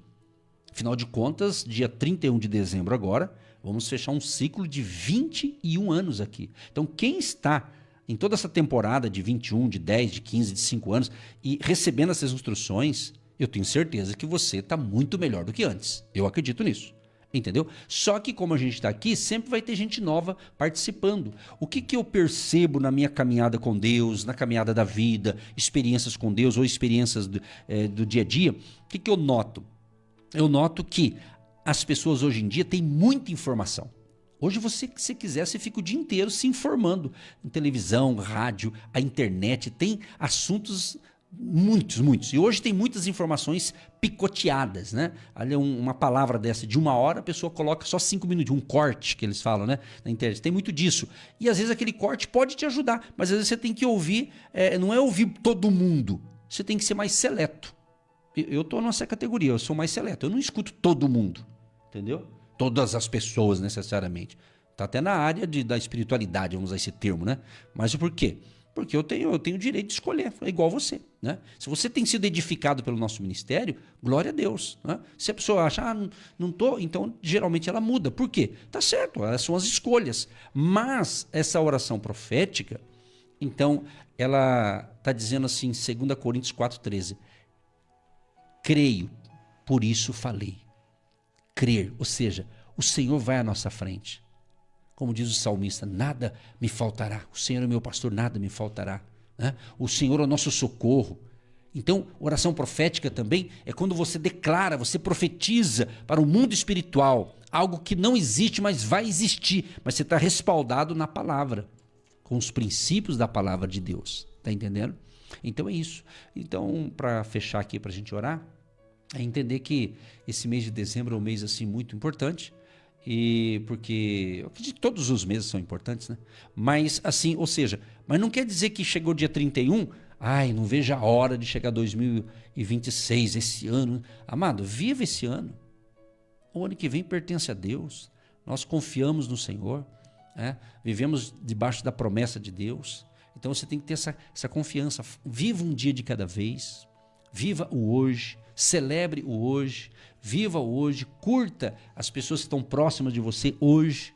Afinal de contas, dia 31 de dezembro agora, vamos fechar um ciclo de 21 anos aqui. Então, quem está em toda essa temporada de 21, de 10, de 15, de 5 anos e recebendo essas instruções, eu tenho certeza que você está muito melhor do que antes. Eu acredito nisso. Entendeu? Só que como a gente está aqui, sempre vai ter gente nova participando. O que eu percebo na minha caminhada com Deus, na caminhada da vida, experiências com Deus ou experiências do dia a dia, o que eu noto? Eu noto que as pessoas hoje em dia têm muita informação. Hoje você, se quiser, você fica o dia inteiro se informando. Em televisão, rádio, a internet, tem assuntos muitos. E hoje tem muitas informações picoteadas, né? Ali uma palavra dessa de 1 hora, a pessoa coloca só 5 minutos, um corte que eles falam, né? Na internet. Tem muito disso. E às vezes aquele corte pode te ajudar, mas às vezes você tem que ouvir, não é ouvir todo mundo. Você tem que ser mais seleto. Eu estou nessa categoria, eu sou mais seleto. Eu não escuto todo mundo, entendeu? Todas as pessoas necessariamente. Está até na área da espiritualidade, vamos usar esse termo, né? Mas por quê? Porque eu tenho o direito de escolher, é igual você, né? Se você tem sido edificado pelo nosso ministério, glória a Deus, né? Se a pessoa acha, não estou, então geralmente ela muda. Por quê? Tá certo, elas são as escolhas. Mas essa oração profética, então, ela está dizendo assim, em 2 Coríntios 4,13, creio, por isso falei. Crer, ou seja, o Senhor vai à nossa frente. Como diz o salmista, nada me faltará. O Senhor é meu pastor, nada me faltará. Né? O Senhor é o nosso socorro. Então, oração profética também é quando você declara, você profetiza para o mundo espiritual algo que não existe, mas vai existir. Mas você está respaldado na palavra, com os princípios da palavra de Deus. Está entendendo? Então é isso. Então, para fechar aqui, para a gente orar, é entender que esse mês de dezembro é um mês assim muito importante. E porque eu acredito que todos os meses são importantes, né? Mas assim, ou seja, mas não quer dizer que chegou dia 31, não vejo a hora de chegar 2026, esse ano. Amado, viva esse ano. O ano que vem pertence a Deus. Nós confiamos no Senhor, né? Vivemos debaixo da promessa de Deus. Então você tem que ter essa confiança. Viva um dia de cada vez. Viva o hoje, celebre o hoje, viva o hoje, curta as pessoas que estão próximas de você hoje.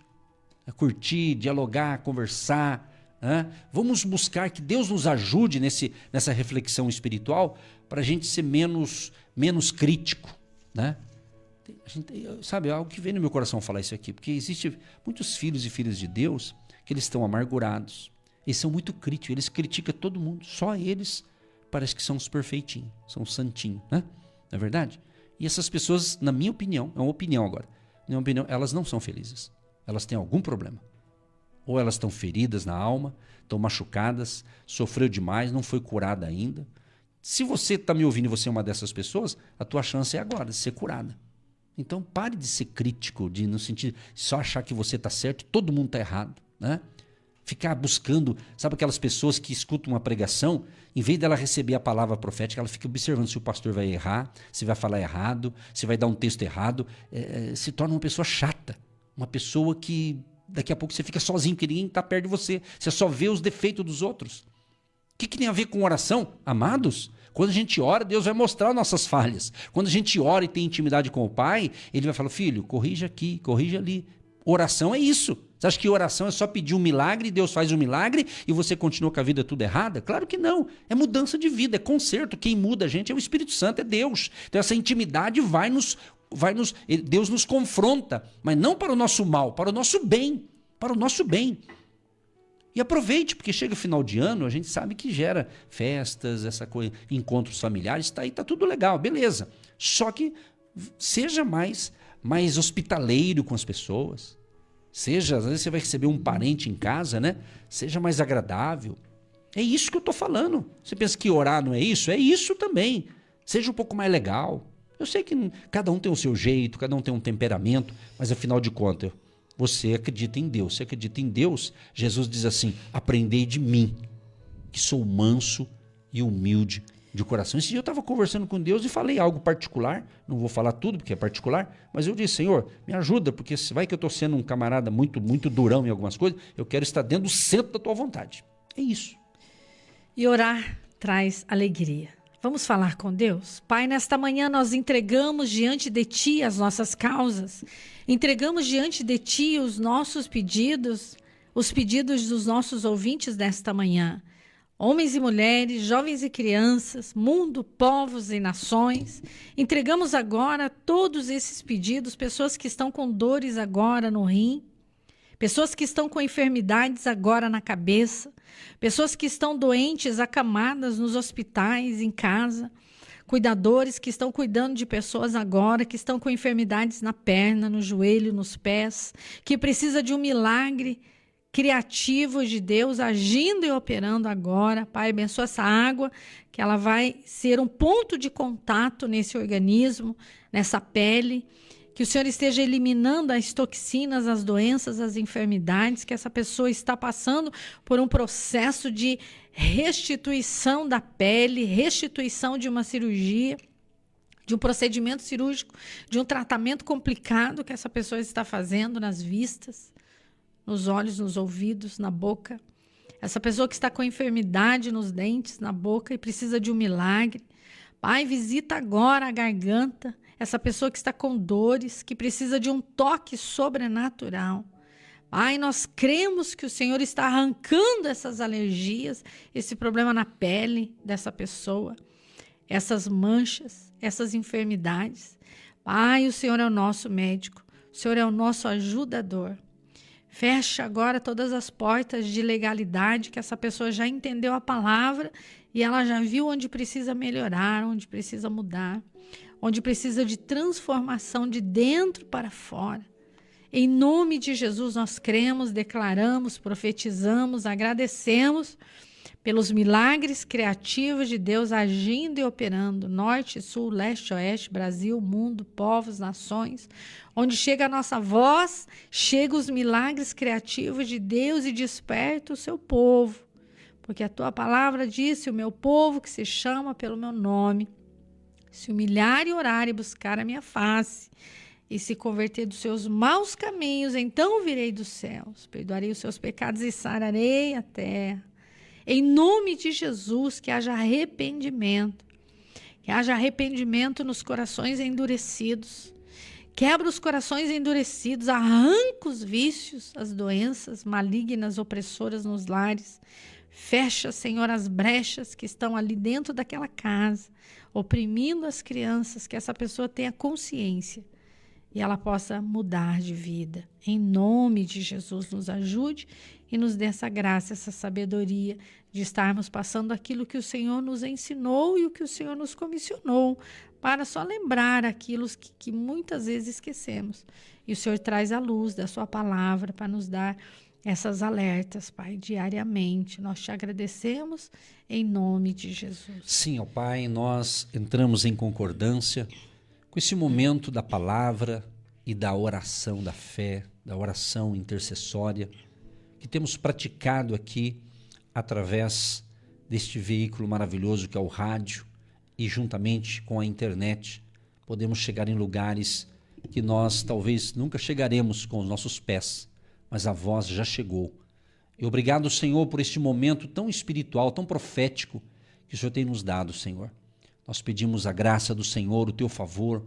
Curtir, dialogar, conversar. Vamos buscar que Deus nos ajude nessa reflexão espiritual para a gente ser menos crítico, né? Sabe, é algo que vem no meu coração falar isso aqui, porque existe muitos filhos e filhas de Deus que eles estão amargurados, eles são muito críticos, eles criticam todo mundo, só eles parece que são os perfeitinhos, são os santinhos, né? Não é verdade? E essas pessoas, na minha opinião, é uma opinião agora, na minha opinião, elas não são felizes, elas têm algum problema. Ou elas estão feridas na alma, estão machucadas, sofreu demais, não foi curada ainda. Se você está me ouvindo e você é uma dessas pessoas, a tua chance é agora de ser curada. Então pare de ser crítico, no sentido de só achar que você está certo e todo mundo está errado, né? Ficar buscando, sabe aquelas pessoas que escutam uma pregação, em vez dela receber a palavra profética, ela fica observando se o pastor vai errar, se vai falar errado, se vai dar um texto errado, se torna uma pessoa chata, uma pessoa que daqui a pouco você fica sozinho, porque ninguém está perto de você. Você só vê os defeitos dos outros. O que tem a ver com oração? Amados, quando a gente ora, Deus vai mostrar nossas falhas. Quando a gente ora e tem intimidade com o Pai, Ele vai falar, filho, corrija aqui, corrija ali. Oração é isso. Você acha que oração é só pedir um milagre, Deus faz um milagre e você continua com a vida tudo errada? Claro que não. É mudança de vida, é conserto. Quem muda a gente é o Espírito Santo, é Deus. Então essa intimidade Deus nos confronta, mas não para o nosso mal, para o nosso bem, para o nosso bem. E aproveite, porque chega o final de ano, a gente sabe que gera festas, essa coisa, encontros familiares, tá aí, tá tudo legal, beleza. Só que seja mais hospitaleiro com as pessoas. Seja, às vezes você vai receber um parente em casa, né? Seja mais agradável. É isso que eu tô falando. Você pensa que orar não é isso? É isso também. Seja um pouco mais legal. Eu sei que cada um tem o seu jeito, cada um tem um temperamento, mas afinal de contas, você acredita em Deus. Você acredita em Deus, Jesus diz assim, aprendei de mim, que sou manso e humilde de coração. Esse dia eu estava conversando com Deus e falei algo particular, não vou falar tudo porque é particular, mas eu disse, Senhor, me ajuda, porque vai que eu estou sendo um camarada muito, muito durão em algumas coisas, eu quero estar dentro do centro da tua vontade. É isso. E orar traz alegria. Vamos falar com Deus? Pai, nesta manhã nós entregamos diante de Ti as nossas causas, entregamos diante de Ti os nossos pedidos, os pedidos dos nossos ouvintes desta manhã. Homens e mulheres, jovens e crianças, mundo, povos e nações. Entregamos agora todos esses pedidos, pessoas que estão com dores agora no rim, pessoas que estão com enfermidades agora na cabeça, pessoas que estão doentes, acamadas nos hospitais, em casa, cuidadores que estão cuidando de pessoas agora, que estão com enfermidades na perna, no joelho, nos pés, que precisa de um milagre criativo de Deus agindo e operando agora. Pai, abençoa essa água, que ela vai ser um ponto de contato nesse organismo, nessa pele, que o Senhor esteja eliminando as toxinas, as doenças, as enfermidades, que essa pessoa está passando por um processo de restituição da pele, restituição de uma cirurgia, de um procedimento cirúrgico, de um tratamento complicado que essa pessoa está fazendo nas vistas, nos olhos, nos ouvidos, na boca. Essa pessoa que está com enfermidade nos dentes, na boca e precisa de um milagre. Pai, visita agora a garganta, essa pessoa que está com dores, que precisa de um toque sobrenatural. Pai, nós cremos que o Senhor está arrancando essas alergias, esse problema na pele dessa pessoa, essas manchas, essas enfermidades. Pai, o Senhor é o nosso médico, o Senhor é o nosso ajudador. Fecha agora todas as portas de legalidade, que essa pessoa já entendeu a palavra e ela já viu onde precisa melhorar, onde precisa mudar, onde precisa de transformação de dentro para fora. Em nome de Jesus nós cremos, declaramos, profetizamos, agradecemos pelos milagres criativos de Deus agindo e operando, norte, sul, leste, oeste, Brasil, mundo, povos, nações. Onde chega a nossa voz, chegam os milagres criativos de Deus e desperta o seu povo. Porque a tua palavra disse, o meu povo que se chama pelo meu nome, se humilhar e orar e buscar a minha face, e se converter dos seus maus caminhos, então virei dos céus, perdoarei os seus pecados e sararei a terra. Em nome de Jesus, que haja arrependimento, Que haja arrependimento nos corações endurecidos. Quebra os corações endurecidos, arranca os vícios, as doenças malignas, opressoras nos lares. Fecha, Senhor, as brechas que estão ali dentro daquela casa, oprimindo as crianças, que essa pessoa tenha consciência e ela possa mudar de vida. Em nome de Jesus, nos ajude e nos dê essa graça, essa sabedoria de estarmos passando aquilo que o Senhor nos ensinou e o que o Senhor nos comissionou, para só lembrar aquilo que muitas vezes esquecemos. E o Senhor traz a luz da sua palavra para nos dar essas alertas, Pai, diariamente. Nós te agradecemos em nome de Jesus. Sim, ó Pai, nós entramos em concordância com esse momento da palavra e da oração da fé, da oração intercessória, que temos praticado aqui através deste veículo maravilhoso que é o rádio, e juntamente com a internet podemos chegar em lugares que nós talvez nunca chegaremos com os nossos pés, mas a voz já chegou. E obrigado, Senhor, por este momento tão espiritual, tão profético que o Senhor tem nos dado, Senhor. Nós pedimos a graça do Senhor, o teu favor,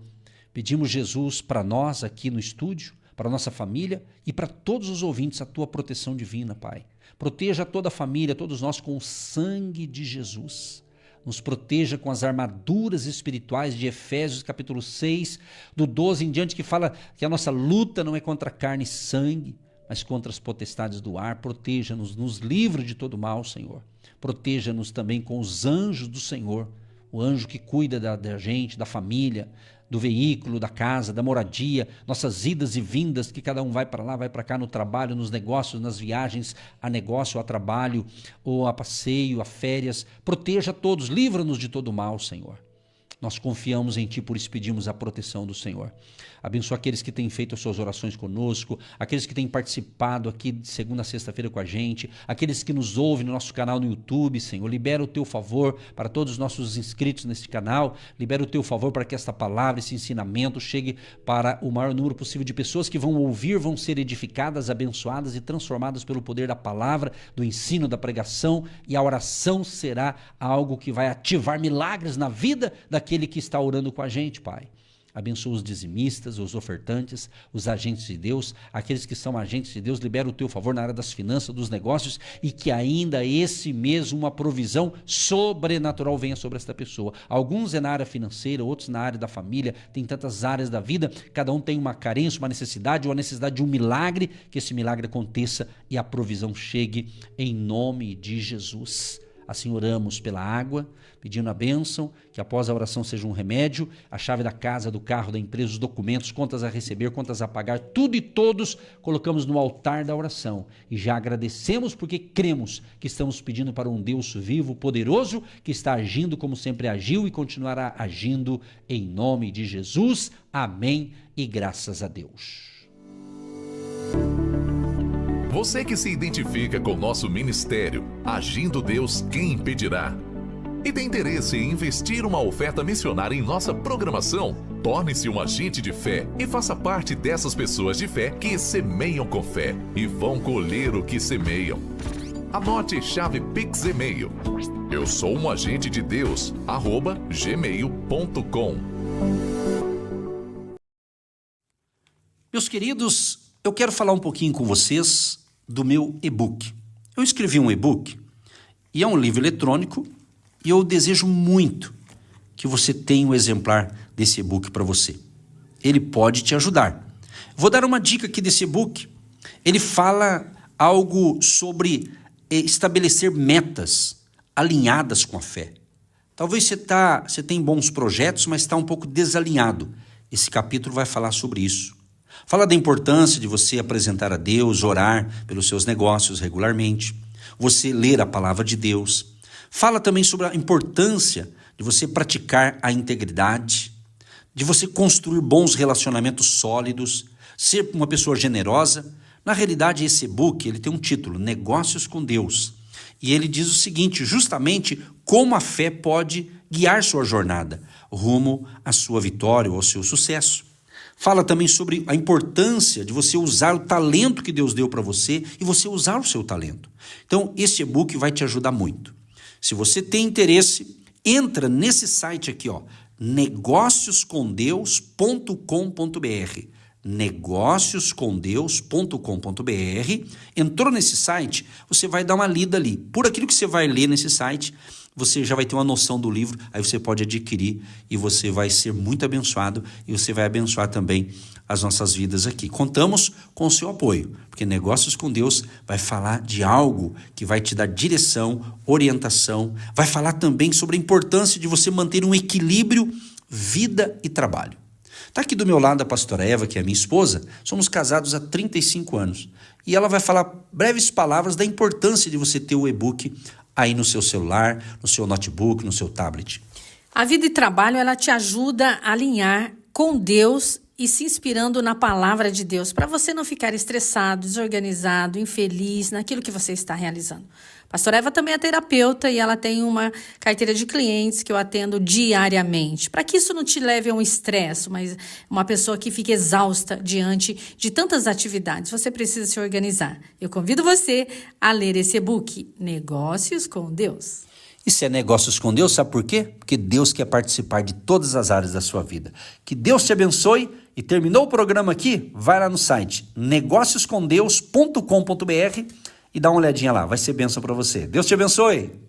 pedimos, Jesus, para nós aqui no estúdio, para a nossa família e para todos os ouvintes, a tua proteção divina, Pai. Proteja toda a família, todos nós com o sangue de Jesus. Nos proteja com as armaduras espirituais de Efésios capítulo 6, do 12 em diante, que fala que a nossa luta não é contra carne e sangue, mas contra as potestades do ar. Proteja-nos, nos livre de todo mal, Senhor. Proteja-nos também com os anjos do Senhor, o anjo que cuida da gente, da família, do veículo, da casa, da moradia, nossas idas e vindas, que cada um vai para lá, vai para cá, no trabalho, nos negócios, nas viagens a negócio, a trabalho, ou a passeio, a férias. Proteja todos, livra-nos de todo mal, Senhor. Nós confiamos em Ti, por isso pedimos a proteção do Senhor. Abençoa aqueles que têm feito as suas orações conosco, aqueles que têm participado aqui de segunda a sexta-feira com a gente, aqueles que nos ouvem no nosso canal no YouTube, Senhor. Libera o Teu favor para todos os nossos inscritos neste canal, libera o Teu favor para que esta palavra, esse ensinamento chegue para o maior número possível de pessoas que vão ouvir, vão ser edificadas, abençoadas e transformadas pelo poder da palavra, do ensino, da pregação, e a oração será algo que vai ativar milagres na vida daquele que está orando com a gente, Pai. Abençoa os dizimistas, os ofertantes, os agentes de Deus, aqueles que são agentes de Deus. Libera o teu favor na área das finanças, dos negócios, e que ainda esse mês uma provisão sobrenatural venha sobre esta pessoa. Alguns é na área financeira, outros na área da família, tem tantas áreas da vida, cada um tem uma carência, uma necessidade, ou a necessidade de um milagre, que esse milagre aconteça e a provisão chegue em nome de Jesus. Assim oramos pela água, pedindo a bênção, que após a oração seja um remédio, a chave da casa, do carro, da empresa, os documentos, contas a receber, contas a pagar, tudo e todos colocamos no altar da oração. E já agradecemos porque cremos que estamos pedindo para um Deus vivo, poderoso, que está agindo como sempre agiu e continuará agindo em nome de Jesus. Amém e graças a Deus. Você que se identifica com o nosso ministério, Agindo Deus, quem impedirá? E tem interesse em investir uma oferta missionária em nossa programação? Torne-se um agente de fé e faça parte dessas pessoas de fé que semeiam com fé e vão colher o que semeiam. Anote chave Pix e-mail. Eu sou um agente de Deus, @gmail.com. Meus queridos, eu quero falar um pouquinho com vocês do meu e-book. Eu escrevi um e-book e é um livro eletrônico e eu desejo muito que você tenha um exemplar desse e-book para você. Ele pode te ajudar. Vou dar uma dica aqui desse e-book. Ele fala algo sobre estabelecer metas alinhadas com a fé. Talvez você tenha bons projetos, mas está um pouco desalinhado. Esse capítulo vai falar sobre isso. Fala da importância de você apresentar a Deus, orar pelos seus negócios regularmente, você ler a palavra de Deus. Fala também sobre a importância de você praticar a integridade, de você construir bons relacionamentos sólidos, ser uma pessoa generosa. Na realidade, esse e-book ele tem um título, Negócios com Deus. E ele diz o seguinte, justamente como a fé pode guiar sua jornada rumo à sua vitória ou ao seu sucesso. Fala também sobre a importância de você usar o talento que Deus deu para você e você usar o seu talento. Então, esse e-book vai te ajudar muito. Se você tem interesse entra nesse site aqui, ó, negócioscomdeus.com.br. negócioscomdeus.com.br. Entrou nesse site, você vai dar uma lida ali. Por aquilo que você vai ler nesse site, você já vai ter uma noção do livro, aí você pode adquirir e você vai ser muito abençoado e você vai abençoar também as nossas vidas aqui. Contamos com o seu apoio, porque Negócios com Deus vai falar de algo que vai te dar direção, orientação, vai falar também sobre a importância de você manter um equilíbrio vida e trabalho. Está aqui do meu lado a pastora Eva, que é minha esposa, somos casados há 35 anos e ela vai falar breves palavras da importância de você ter o e-book aí no seu celular, no seu notebook, no seu tablet. A vida e trabalho, ela te ajuda a alinhar com Deus e se inspirando na palavra de Deus, para você não ficar estressado, desorganizado, infeliz naquilo que você está realizando. Pastora Eva também é terapeuta e ela tem uma carteira de clientes que eu atendo diariamente, para que isso não te leve a um estresse, mas uma pessoa que fica exausta diante de tantas atividades. Você precisa se organizar. Eu convido você a ler esse e-book, Negócios com Deus. Isso é Negócios com Deus, sabe por quê? Porque Deus quer participar de todas as áreas da sua vida. Que Deus te abençoe e terminou o programa aqui, vai lá no site negócioscomdeus.com.br e dá uma olhadinha lá, vai ser bênção para você. Deus te abençoe!